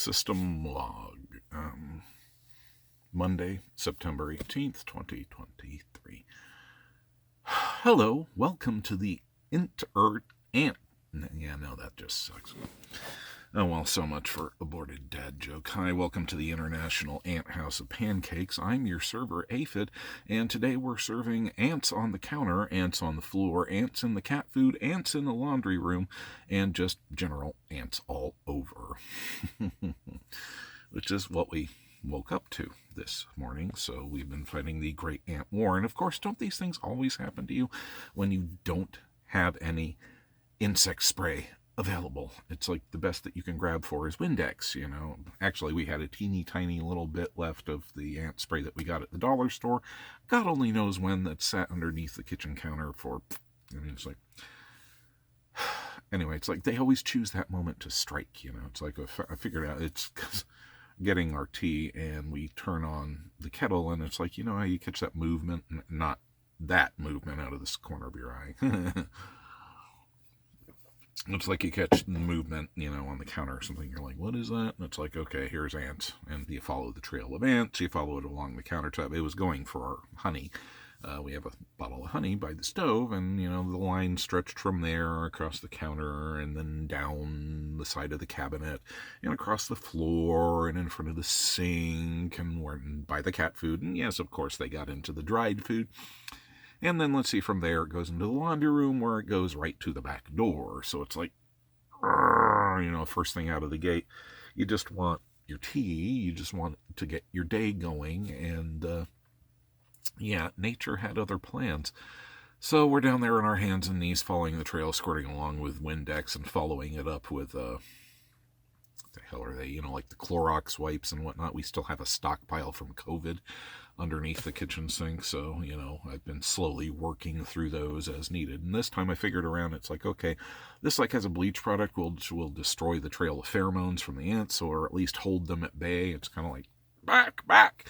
System Log. Monday, September 18th, 2023. Hello, welcome to the Ant. Yeah, no, that just sucks. Oh, well, so much for aborted dad joke. Hi, welcome to the International Ant House of Pancakes. I'm your server, Aphid, and today we're serving ants on the counter, ants on the floor, ants in the cat food, ants in the laundry room, and just general ants all over. Which is what we woke up to this morning. So we've been fighting the great ant war. And of course, don't these things always happen to you when you don't have any insect spray available? It's like the best that you can grab for is Windex, you know. Actually, we had a teeny tiny little bit left of the ant spray that we got at the dollar store. God only knows when, that sat underneath the kitchen counter for, it's like, anyway, it's like they always choose that moment to strike, you know. It's like, I figured out it's because getting our tea and we turn on the kettle and it's like, you know how you catch that movement, not that movement out of this corner of your eye. It's like you catch the movement, you know, on the counter or something. You're like, what is that? And it's like, okay, here's ants. And you follow the trail of ants. You follow it along the countertop. It was going for our honey. We have a bottle of honey by the stove, and, you know, the line stretched from there across the counter and then down the side of the cabinet and across the floor and in front of the sink and by the cat food. And yes, of course, they got into the dried food. And then, let's see, from there it goes into the laundry room where it goes right to the back door. So it's like, you know, first thing out of the gate, you just want your tea. You just want to get your day going. And, yeah, nature had other plans. So we're down there on our hands and knees following the trail, squirting along with Windex and following it up with, what the hell are they? You know, like the Clorox wipes and whatnot. We still have a stockpile from COVID underneath the kitchen sink, so, you know, I've been slowly working through those as needed. And this time I figured around, it's like, okay, this like has a bleach product will destroy the trail of pheromones from the ants, or at least hold them at bay. It's kind of like, back.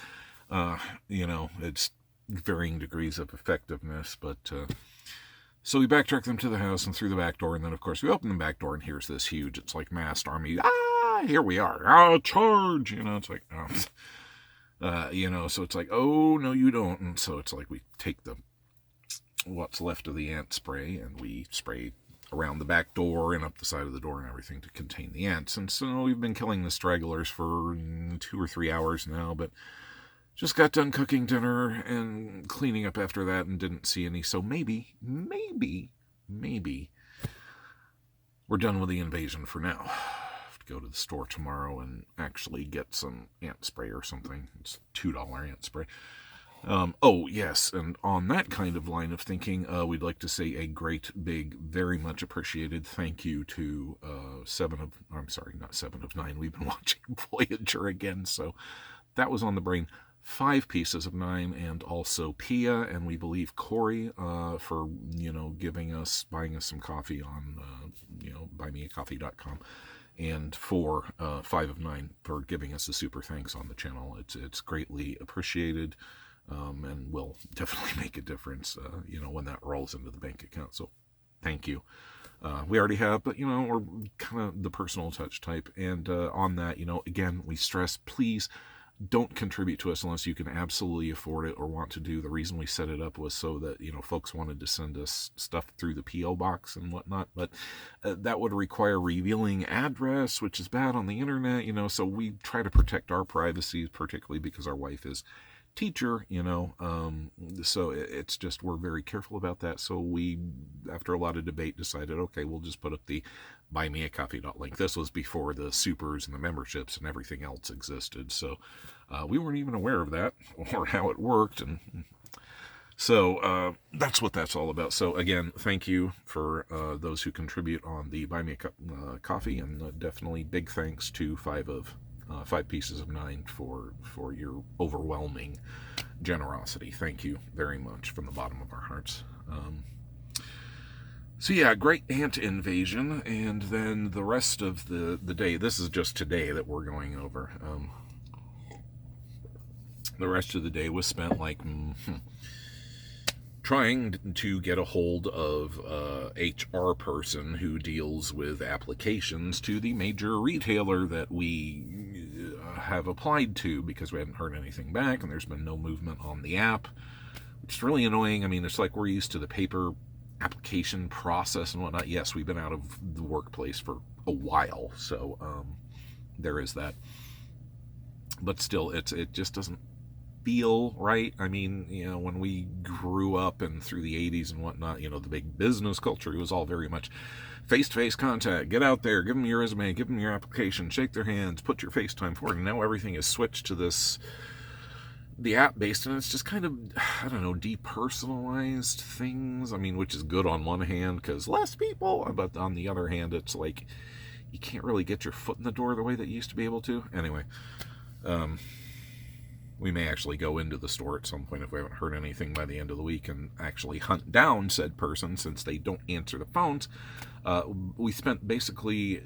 You know, it's varying degrees of effectiveness, but so we backtrack them to the house and through the back door, and then of course we open the back door and here's this huge, it's like massed army, here we are, charge, you know. It's like, you know, so it's like, oh, no, you don't. And so it's like we take what's left of the ant spray and we spray around the back door and up the side of the door and everything to contain the ants. And so we've been killing the stragglers for 2 or 3 hours now, but just got done cooking dinner and cleaning up after that and didn't see any. So maybe we're done with the invasion for now. Go to the store tomorrow and actually get some ant spray or something. It's $2 ant spray. Oh, yes, and on that kind of line of thinking, we'd like to say a great, big, very much appreciated thank you to 7 of 9. We've been watching Voyager again, so that was on the brain. 5 pieces of 9, and also Pia, and we believe Corey, for, you know, buying us some coffee on, buymeacoffee.com. And for 5 of 9 for giving us a super thanks on the channel. It's greatly appreciated, and will definitely make a difference, you know, when that rolls into the bank account. So thank you. We already have, but, you know, we're kind of the personal touch type. And on that, you know, again, we stress, please don't contribute to us unless you can absolutely afford it or want to do. The reason we set it up was so that, you know, folks wanted to send us stuff through the P.O. box and whatnot, but that would require revealing address, which is bad on the internet, you know, so we try to protect our privacy, particularly because our wife is teacher, you know, so it's just, we're very careful about that. So we, after a lot of debate, decided, okay, we'll just put up the buymeacoffee.link. This was before the supers and the memberships and everything else existed, so we weren't even aware of that or how it worked, and so that's what that's all about. So again, thank you for those who contribute on the Buy Me a Coffee, and definitely big thanks to 5 pieces of 9 for your overwhelming generosity. Thank you very much from the bottom of our hearts. So yeah, great ant invasion, and then the rest of the day, this is just today that we're going over. The rest of the day was spent like trying to get a hold of HR person who deals with applications to the major retailer that we have applied to because we hadn't heard anything back, and there's been no movement on the app, which is really annoying. I mean, it's like we're used to the paper application process and whatnot. Yes, we've been out of the workplace for a while, so there is that. But still, it just doesn't feel right. I mean, when we grew up and through the 80s and whatnot, the big business culture, it was all very much face-to-face contact. Get out there, give them your resume, give them your application, shake their hands, put your FaceTime forward. And now everything is switched to the app-based, and it's just kind of, I don't know, depersonalized things. I mean, which is good on one hand because less people, but on the other hand, it's like you can't really get your foot in the door the way that you used to be able to. Anyway, we may actually go into the store at some point if we haven't heard anything by the end of the week and actually hunt down said person since they don't answer the phones. We spent basically,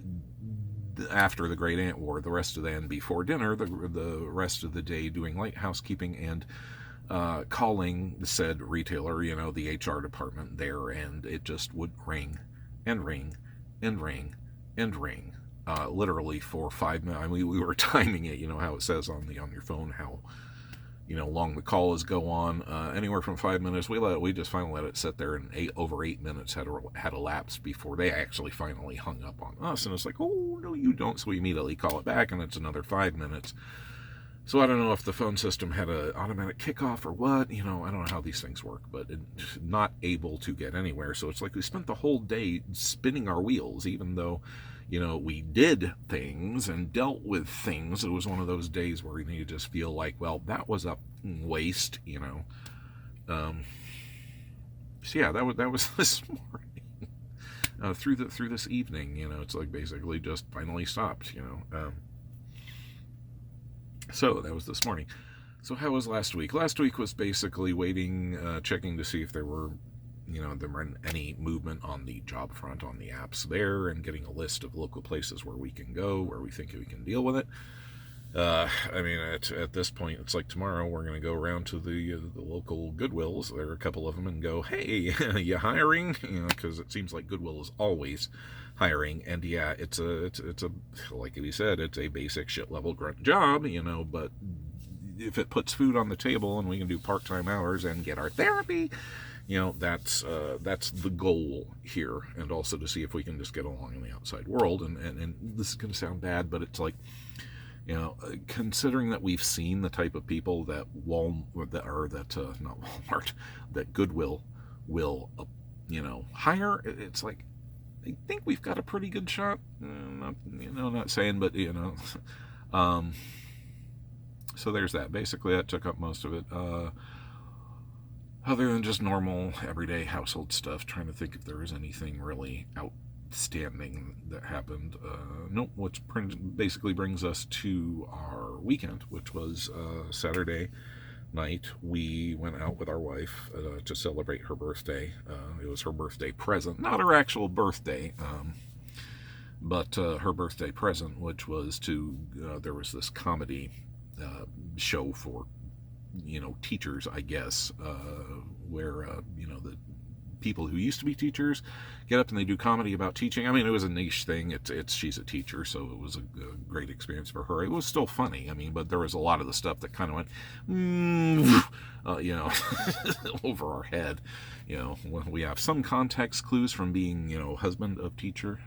after the Great Ant War, the rest of the and before dinner, the rest of the day doing light housekeeping and calling the said retailer, the HR department there, and it just would ring and ring and ring and ring. Literally for 5 minutes. I mean, we were timing it, how it says on your phone how long the call is go on. Anywhere from 5 minutes. We just finally let it sit there, and over 8 minutes had elapsed before they actually finally hung up on us. And it's like, oh no, you don't. So we immediately call it back, and it's another 5 minutes. So I don't know if the phone system had an automatic kickoff or what. I don't know how these things work, but it's not able to get anywhere. So it's like we spent the whole day spinning our wheels, even though we did things and dealt with things. It was one of those days where you just feel like, well, that was a waste, So yeah, that was this morning. Through this evening, it's like basically just finally stopped, So that was this morning. So how was last week? Last week was basically waiting, checking to see if there were any movement on the job front on the apps there, and getting a list of local places where we can go, where we think we can deal with it. I mean, at this point, it's like tomorrow we're going to go around to the local Goodwills. There are a couple of them, and go, hey, you hiring? Because it seems like Goodwill is always hiring. And yeah, it's a like we said, it's a basic shit level grunt job, but if it puts food on the table and we can do part-time hours and get our therapy, that's the goal here. And also to see if we can just get along in the outside world. And this is going to sound bad, but it's like, considering that we've seen the type of people that that Goodwill will, hire, it's like, I think we've got a pretty good shot. Not saying, but so there's that. Basically, that took up most of it. Other than just normal, everyday household stuff, trying to think if there was anything really outstanding that happened. Nope, which basically brings us to our weekend, which was Saturday night. We went out with our wife to celebrate her birthday. It was her birthday present, not her actual birthday, but her birthday present, which was there was this comedy show for teachers, I guess, where the people who used to be teachers get up and they do comedy about teaching. I mean, it was a niche thing. She's a teacher, so it was a great experience for her. It was still funny. I mean, but there was a lot of the stuff that kind of went, over our head. We have some context clues from being, husband of teacher.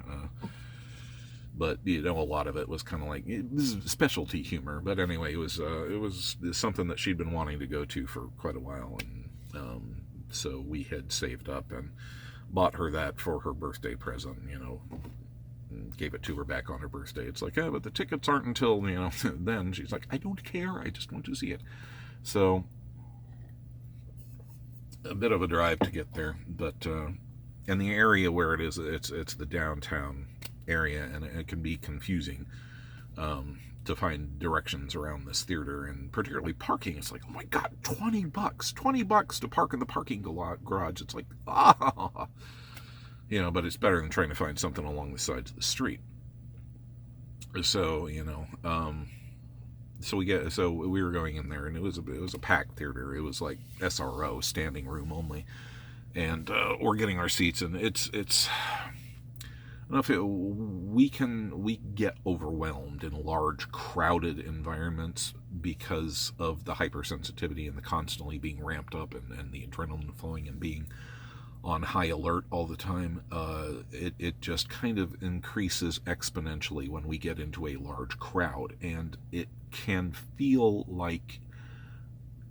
But a lot of it was kind of like, this is specialty humor. But anyway, it was something that she'd been wanting to go to for quite a while, and so we had saved up and bought her that for her birthday present. And gave it to her back on her birthday. It's like, but the tickets aren't until then. She's like, I don't care. I just want to see it. So a bit of a drive to get there, but and the area where it is, it's the downtown area, and it can be confusing to find directions around this theater, and particularly parking. It's like, oh my god, $20 to park in the parking garage. It's like, but it's better than trying to find something along the sides of the street. So so we were going in there, and it was a packed theater. It was like SRO, standing room only, and we're getting our seats, and it's we get overwhelmed in large, crowded environments because of the hypersensitivity and the constantly being ramped up and the adrenaline flowing and being on high alert all the time. It just kind of increases exponentially when we get into a large crowd, and it can feel like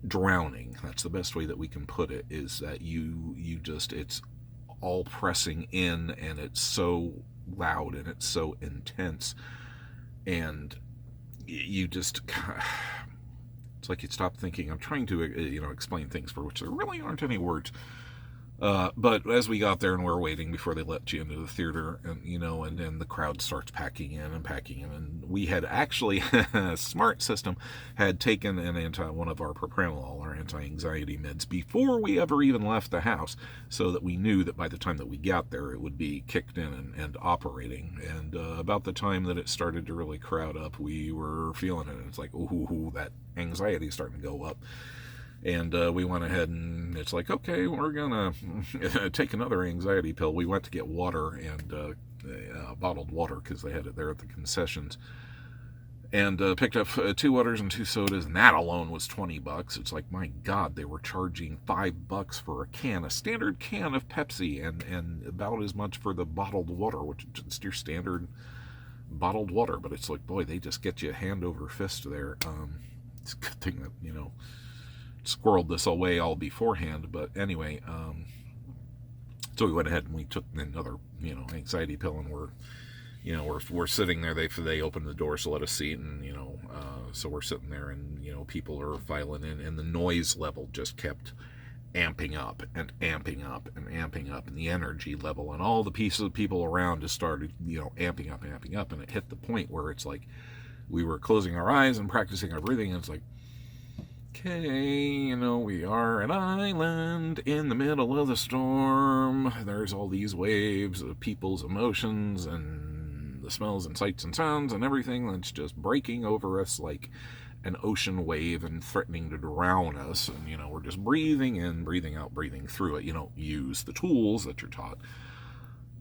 drowning. That's the best way that we can put it, is that you just, it's all pressing in, and it's so loud and it's so intense, and you just, it's like you stop thinking. I'm trying to explain things for which there really aren't any words. But as we got there and we were waiting before they let you into the theater, and then the crowd starts packing in, and we had actually, a smart system, had taken one of our propranolol, our anti-anxiety meds, before we ever even left the house, so that we knew that by the time that we got there, it would be kicked in and operating. And about the time that it started to really crowd up, we were feeling it. It's like, ooh, that anxiety is starting to go up. And we went ahead and it's like, okay, we're going to take another anxiety pill. We went to get water, and bottled water, because they had it there at the concessions. And picked up 2 waters and 2 sodas, and that alone was $20. It's like, my God, they were charging $5 for a standard can of Pepsi, and about as much for the bottled water, which is just your standard bottled water. But it's like, boy, they just get you hand over fist there. It's a good thing that, squirreled this away all beforehand. But anyway, so we went ahead and we took another anxiety pill, and we're sitting there. They opened the door, so let us see, and so we're sitting there, and people are filing in, and the noise level just kept amping up and amping up and amping up, and the energy level and all the pieces of people around just started amping up and amping up, and it hit the point where it's like we were closing our eyes and practicing our breathing, and it's like, okay, we are an island in the middle of the storm. There's all these waves of people's emotions and the smells and sights and sounds and everything that's just breaking over us like an ocean wave and threatening to drown us. And, we're just breathing in, breathing out, breathing through it. Use the tools that you're taught.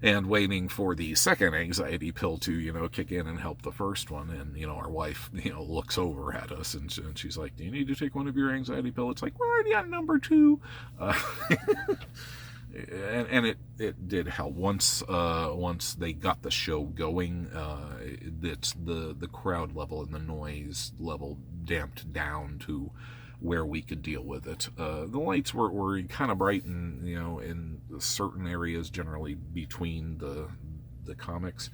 And waiting for the second anxiety pill to, kick in and help the first one. And, our wife, looks over at us, and she's like, do you need to take one of your anxiety pills? It's like, we're already on number 2. And it did help. Once they got the show going, it's the crowd level and the noise level damped down to where we could deal with it. The lights were kind of bright in certain areas, generally between the comics,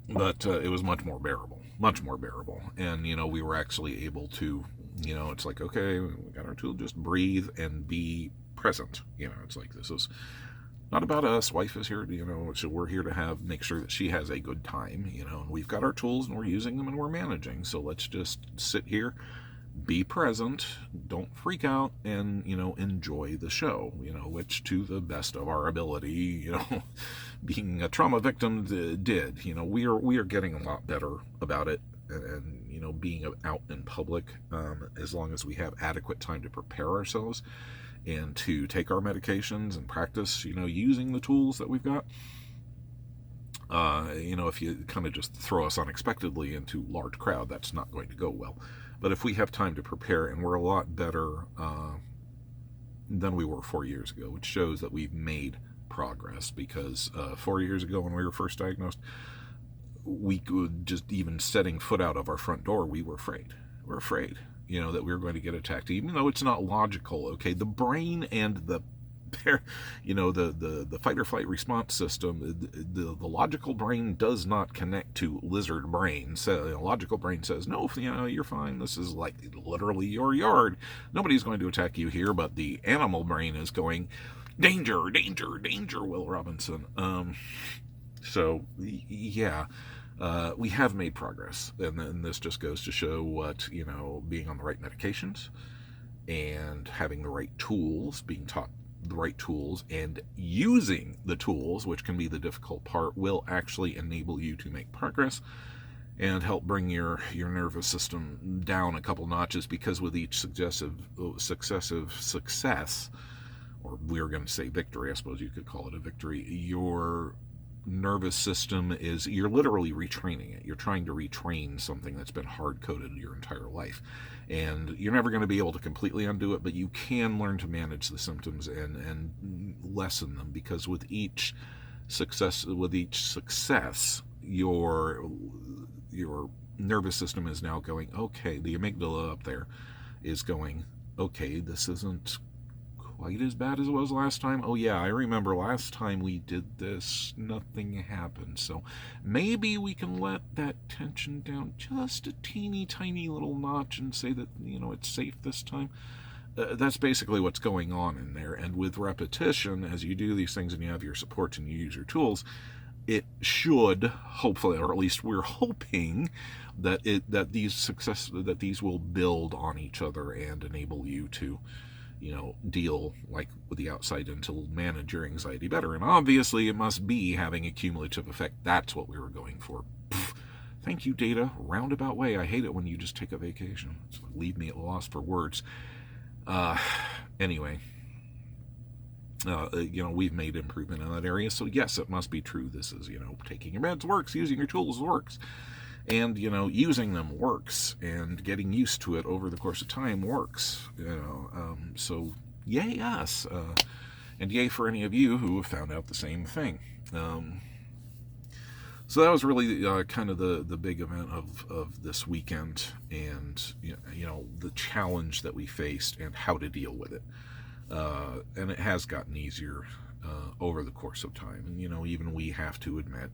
but it was much more bearable. And we were actually able to, it's like, okay, we got our tool, just breathe and be present. It's like, this is not about us. Wife is here, so we're here to make sure that she has a good time, and we've got our tools and we're using them and we're managing. So let's just sit here, be present, don't freak out, and, enjoy the show, which to the best of our ability, being a trauma victim did, we are getting a lot better about it. And being out in public, as long as we have adequate time to prepare ourselves and to take our medications and practice, using the tools that we've got. If you kind of just throw us unexpectedly into large crowd, that's not going to go well. But if we have time to prepare, and we're a lot better than we were 4 years ago, which shows that we've made progress, because 4 years ago when we were first diagnosed, we could just, even setting foot out of our front door, we were afraid. We're afraid, that we were going to get attacked, even though it's not logical. Okay, the brain and the fight or flight response system, the logical brain does not connect to lizard brain. So the logical brain says, no, you're fine. This is like literally your yard. Nobody's going to attack you here. But the animal brain is going, danger, danger, danger, Will Robinson. So yeah. We have made progress, and this just goes to show what, being on the right medications and having the right tools, being taught the right tools, and using the tools, which can be the difficult part, will actually enable you to make progress and help bring your nervous system down a couple notches, because with each successive success or we're going to say victory, I suppose you could call it a victory, your nervous system is, you're literally retraining it. You're trying to retrain something that's been hard-coded your entire life. And you're never going to be able to completely undo it, but you can learn to manage the symptoms and lessen them, because with each success, your nervous system is now going, okay, the amygdala up there is going, okay, this isn't quite as bad as it was last time. Oh yeah, I remember last time we did this, nothing happened. So maybe we can let that tension down just a teeny tiny little notch and say that, it's safe this time. That's basically what's going on in there. And with repetition, as you do these things and you have your supports and you use your tools, it should, hopefully, or at least we're hoping that these will build on each other and enable you to deal like with the outside and to manage your anxiety better. And obviously it must be having a cumulative effect. That's what we were going for. Thank you, data. Roundabout way. I hate it when you just take a vacation. It's leave me at a loss for words. Anyway, we've made improvement in that area. So yes, it must be true. This is, taking your meds works, using your tools works. And, using them works, and getting used to it over the course of time works. So yay us, and yay for any of you who have found out the same thing. So that was really kind of the big event of this weekend, and the challenge that we faced and how to deal with it. And it has gotten easier over the course of time. And even we have to admit,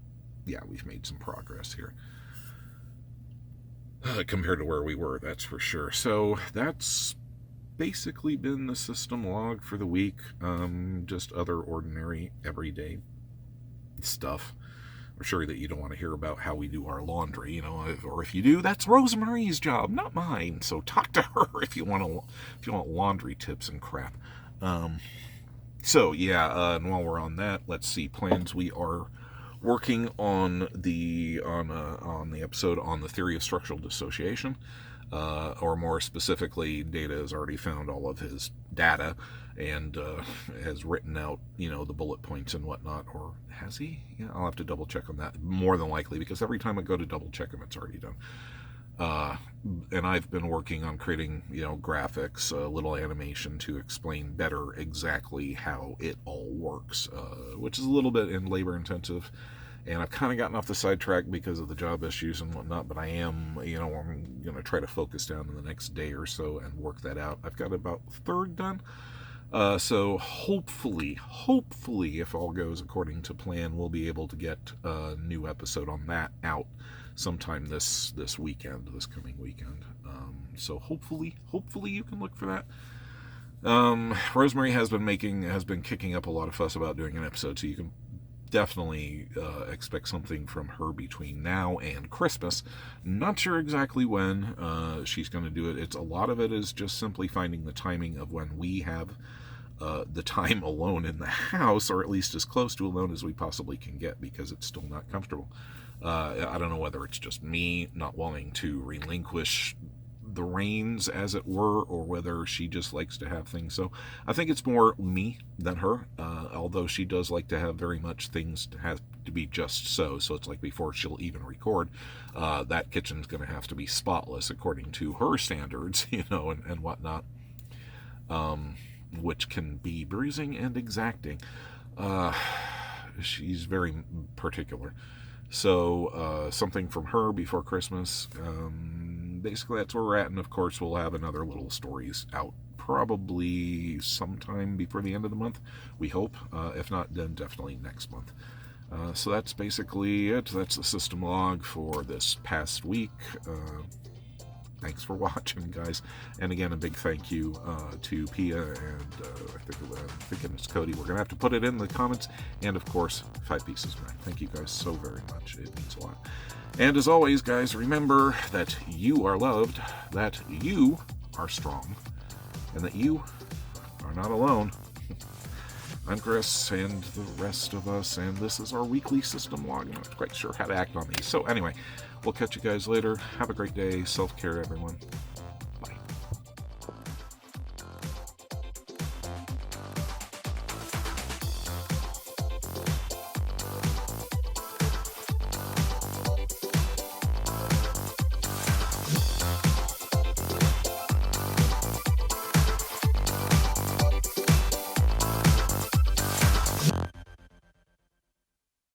yeah, we've made some progress here. Compared to where we were, that's for sure. So that's basically been the system log for the week. Just other ordinary, everyday stuff. I'm sure that you don't want to hear about how we do our laundry, or if you do, that's Rosemary's job, not mine. So talk to her if you want laundry tips and crap. So yeah, and while we're on that, let's see plans. We are working on the episode on the theory of structural dissociation, or more specifically, Data has already found all of his data and has written out, the bullet points and whatnot. Or has he? Yeah, I'll have to double check on that. More than likely, because every time I go to double check him, it's already done. And I've been working on creating, graphics, a little animation to explain better exactly how it all works, which is a little bit labor-intensive. And I've kind of gotten off the sidetrack because of the job issues and whatnot, but I am, I'm going to try to focus down in the next day or so and work that out. I've got about a third done. So hopefully, if all goes according to plan, we'll be able to get a new episode on that out sometime this weekend, this coming weekend. So hopefully you can look for that. Rosemary has been kicking up a lot of fuss about doing an episode, so you can definitely expect something from her between now and Christmas. Not sure exactly when she's going to do it. A lot of it is just simply finding the timing of when we have the time alone in the house, or at least as close to alone as we possibly can get, because it's still not comfortable. I don't know whether it's just me not wanting to relinquish the reins, as it were, or whether she just likes to have things. So I think it's more me than her, although she does like to have very much things to have to be just so. So it's like before she'll even record, that kitchen's going to have to be spotless according to her standards, and whatnot, which can be bruising and exacting. She's very particular. So something from her before Christmas. Basically, that's where we're at. And of course, we'll have another little stories out probably sometime before the end of the month, we hope. If not, then definitely next month. So that's basically it. That's the system log for this past week. Thanks for watching, guys. And again, a big thank you to Pia and I'm thinking it's Cody. We're going to have to put it in the comments. And of course, 5 Pieces Mind. Thank you guys so very much. It means a lot. And as always, guys, remember that you are loved, that you are strong, and that you are not alone. I'm Chris, and the rest of us, and this is our weekly system log. I'm not quite sure how to act on these. So anyway, we'll catch you guys later. Have a great day. Self-care, everyone.